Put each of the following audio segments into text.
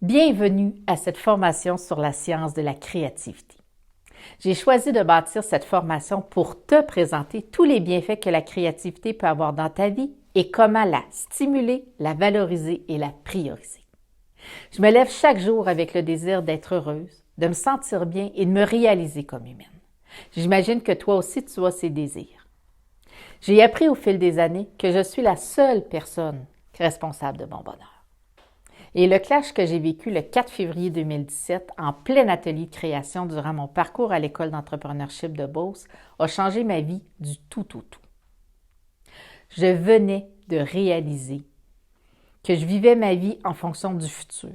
Bienvenue à cette formation sur la science de la créativité. J'ai choisi de bâtir cette formation pour te présenter tous les bienfaits que la créativité peut avoir dans ta vie et comment la stimuler, la valoriser et la prioriser. Je me lève chaque jour avec le désir d'être heureuse, de me sentir bien et de me réaliser comme humaine. J'imagine que toi aussi tu as ces désirs. J'ai appris au fil des années que je suis la seule personne responsable de mon bonheur. Et le clash que j'ai vécu le 4 février 2017 en plein atelier de création durant mon parcours à l'école d'entrepreneurship de Beauce a changé ma vie du tout au tout. Je venais de réaliser que je vivais ma vie en fonction du futur,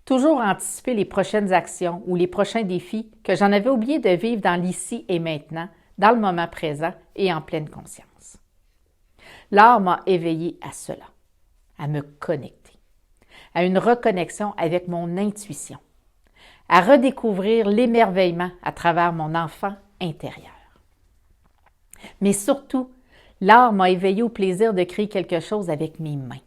toujours anticiper les prochaines actions ou les prochains défis que j'en avais oublié de vivre dans l'ici et maintenant, dans le moment présent et en pleine conscience. L'art m'a éveillée à cela, à me connecter, à une reconnexion avec mon intuition, à redécouvrir l'émerveillement à travers mon enfant intérieur. Mais surtout, l'art m'a éveillée au plaisir de créer quelque chose avec mes mains.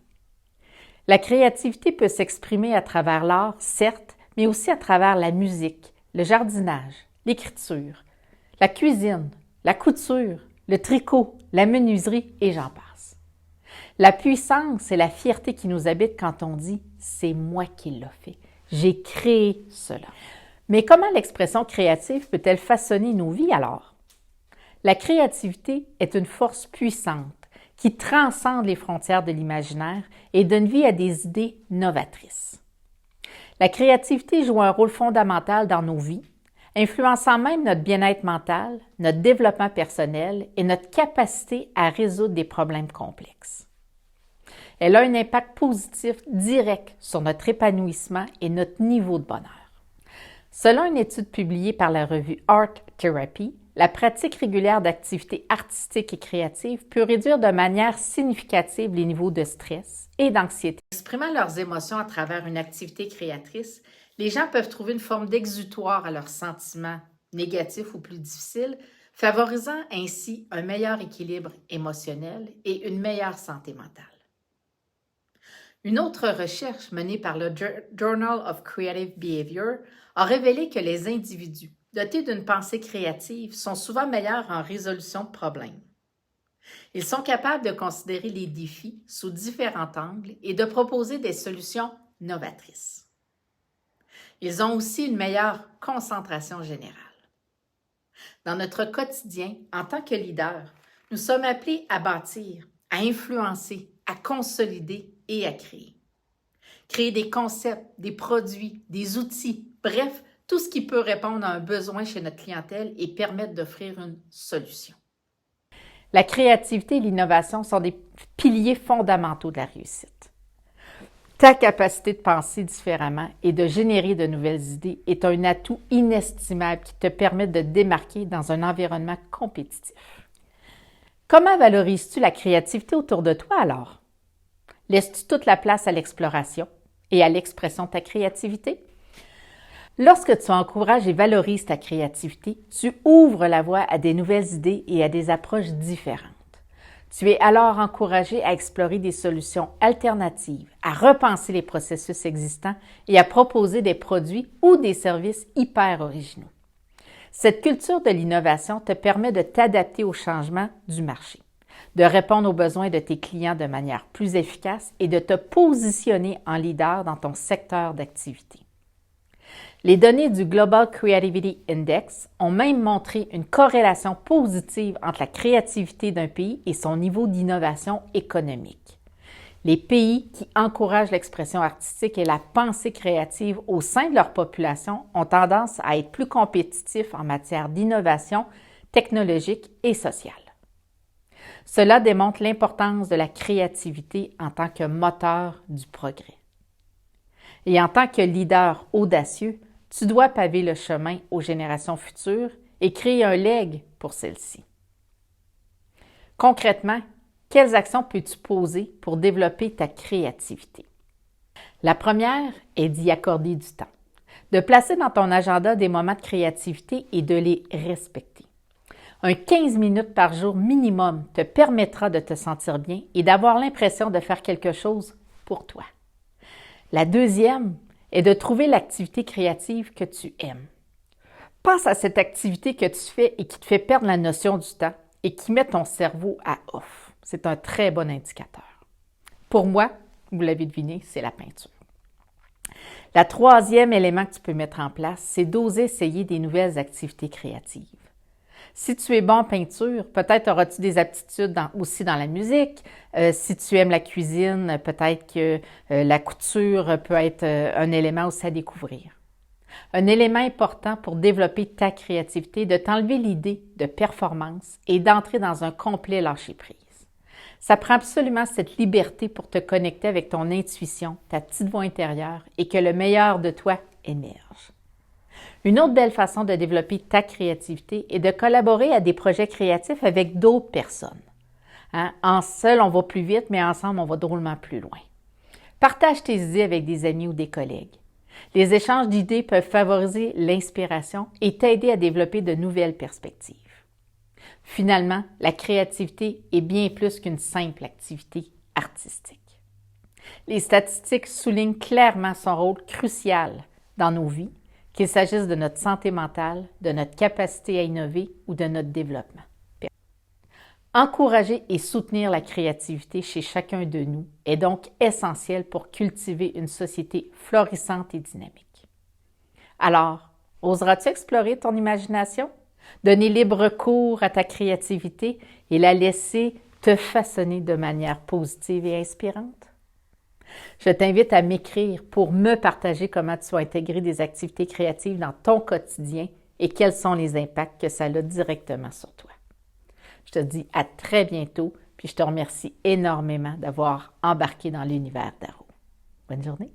La créativité peut s'exprimer à travers l'art, certes, mais aussi à travers la musique, le jardinage, l'écriture, la cuisine, la couture, le tricot, la menuiserie et j'en passe. La puissance et la fierté qui nous habitent quand on dit « c'est moi qui l'ai fait, j'ai créé cela ». Mais comment l'expression créative peut-elle façonner nos vies alors? La créativité est une force puissante qui transcende les frontières de l'imaginaire et donne vie à des idées novatrices. La créativité joue un rôle fondamental dans nos vies, influençant même notre bien-être mental, notre développement personnel et notre capacité à résoudre des problèmes complexes. Elle a un impact positif direct sur notre épanouissement et notre niveau de bonheur. Selon une étude publiée par la revue Art Therapy, la pratique régulière d'activités artistiques et créatives peut réduire de manière significative les niveaux de stress et d'anxiété. Exprimant leurs émotions à travers une activité créatrice, les gens peuvent trouver une forme d'exutoire à leurs sentiments négatifs ou plus difficiles, favorisant ainsi un meilleur équilibre émotionnel et une meilleure santé mentale. Une autre recherche menée par le Journal of Creative Behavior a révélé que les individus dotés d'une pensée créative sont souvent meilleurs en résolution de problèmes. Ils sont capables de considérer les défis sous différents angles et de proposer des solutions novatrices. Ils ont aussi une meilleure concentration générale. Dans notre quotidien, en tant que leader, nous sommes appelés à bâtir, à influencer, à consolider et à créer. Créer des concepts, des produits, des outils, bref, tout ce qui peut répondre à un besoin chez notre clientèle et permettre d'offrir une solution. La créativité et l'innovation sont des piliers fondamentaux de la réussite. Ta capacité de penser différemment et de générer de nouvelles idées est un atout inestimable qui te permet de te démarquer dans un environnement compétitif. Comment valorises-tu la créativité autour de toi alors? Laisses-tu toute la place à l'exploration et à l'expression de ta créativité? Lorsque tu encourages et valorises ta créativité, tu ouvres la voie à des nouvelles idées et à des approches différentes. Tu es alors encouragé à explorer des solutions alternatives, à repenser les processus existants et à proposer des produits ou des services hyper originaux. Cette culture de l'innovation te permet de t'adapter aux changements du marché, de répondre aux besoins de tes clients de manière plus efficace et de te positionner en leader dans ton secteur d'activité. Les données du Global Creativity Index ont même montré une corrélation positive entre la créativité d'un pays et son niveau d'innovation économique. Les pays qui encouragent l'expression artistique et la pensée créative au sein de leur population ont tendance à être plus compétitifs en matière d'innovation technologique et sociale. Cela démontre l'importance de la créativité en tant que moteur du progrès. Et en tant que leader audacieux, tu dois paver le chemin aux générations futures et créer un legs pour celles-ci. Concrètement, quelles actions peux-tu poser pour développer ta créativité? La première est d'y accorder du temps, de placer dans ton agenda des moments de créativité et de les respecter. Un 15 minutes par jour minimum te permettra de te sentir bien et d'avoir l'impression de faire quelque chose pour toi. La deuxième est de trouver l'activité créative que tu aimes. Pense à cette activité que tu fais et qui te fait perdre la notion du temps et qui met ton cerveau à off. C'est un très bon indicateur. Pour moi, vous l'avez deviné, c'est la peinture. Le troisième élément que tu peux mettre en place, c'est d'oser essayer des nouvelles activités créatives. Si tu es bon en peinture, peut-être auras-tu des aptitudes aussi dans la musique. Si tu aimes la cuisine, peut-être que la couture peut être un élément aussi à découvrir. Un élément important pour développer ta créativité est de t'enlever l'idée de performance et d'entrer dans un complet lâcher-prise. Ça prend absolument cette liberté pour te connecter avec ton intuition, ta petite voix intérieure et que le meilleur de toi émerge. Une autre belle façon de développer ta créativité est de collaborer à des projets créatifs avec d'autres personnes. En seul, on va plus vite, mais ensemble, on va drôlement plus loin. Partage tes idées avec des amis ou des collègues. Les échanges d'idées peuvent favoriser l'inspiration et t'aider à développer de nouvelles perspectives. Finalement, la créativité est bien plus qu'une simple activité artistique. Les statistiques soulignent clairement son rôle crucial dans nos vies, qu'il s'agisse de notre santé mentale, de notre capacité à innover ou de notre développement. Encourager et soutenir la créativité chez chacun de nous est donc essentiel pour cultiver une société florissante et dynamique. Alors, oseras-tu explorer ton imagination? Donner libre cours à ta créativité et la laisser te façonner de manière positive et inspirante? Je t'invite à m'écrire pour me partager comment tu as intégré des activités créatives dans ton quotidien et quels sont les impacts que ça a directement sur toi. Je te dis à très bientôt, puis je te remercie énormément d'avoir embarqué dans l'univers d'Aro. Bonne journée!